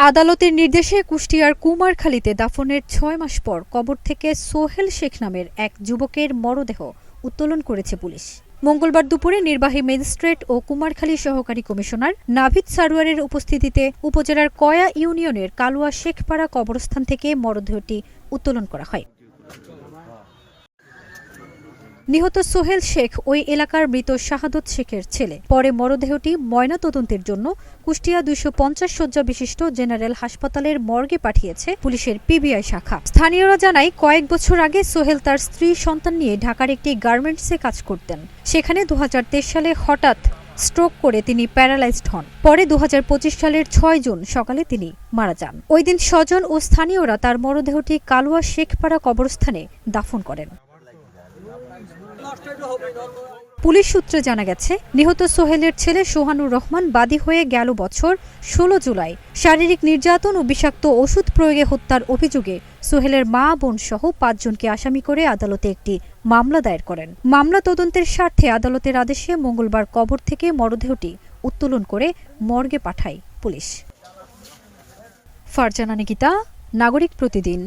আদালতের নির্দেশে কুষ্টিয়ার কুমারখালীতে দাফনের ৬ মাস পর কবর থেকে সোহেল শেখ নামের এক যুবকের মরদেহ উত্তোলন করেছে পুলিশ। মঙ্গলবার দুপুরে নির্বাহী ম্যাজিস্ট্রেট ও কুমারখালী সহকারী কমিশনার নাভিদ সারোয়ারের উপস্থিতিতে উপজেলার কয়া ইউনিয়নের কালুয়া শেখপাড়া কবরস্থান থেকে মরদেহটি উত্তোলন করা হয়। নিহত সোহেল শেখ ওই এলাকার মৃত শাহাদত শেখের ছেলে। পরে মরদেহটি ময়নাতদন্তের জন্য কুষ্টিয়া ২৫০ শয্যা বিশিষ্ট জেনারেল হাসপাতালের মর্গে পাঠিয়েছে পুলিশের পিবিআই শাখা। স্থানীয়রা জানায়, কয়েক বছর আগে সোহেল তার স্ত্রী সন্তান নিয়ে ঢাকার একটি গার্মেন্টসে কাজ করতেন। সেখানে ২০২৩ সালে হঠাৎ স্ট্রোক করে তিনি প্যারালাইজড হন। পরে ২০২৫ সালের ৬ জুন সকালে তিনি মারা যান। ওই দিন স্বজন ও স্থানীয়রা তার মরদেহটি কালুয়া শেখপাড়া কবরস্থানে দাফন করেন। পুলিশ সূত্রে জানা গেছে, নিহত সোহেলের ছেলে সোহানুর রহমান বাদী হয়ে গেল বছর ১৬ জুলাই শারীরিক নির্যাতন ও বিষাক্ত ওষুধ প্রয়োগে হত্যার অভিযোগে সোহেলের মা বোন সহ ৫ জনকে আসামি করে আদালতে একটি মামলা দায়ের করেন। মামলা তদন্তের স্বার্থে আদালতের আদেশে মঙ্গলবার কবর থেকে মরদেহটি উত্তোলন করে মর্গে পাঠায় পুলিশ। ফারজানা নিকিতা, নাগরিক প্রতিদিন।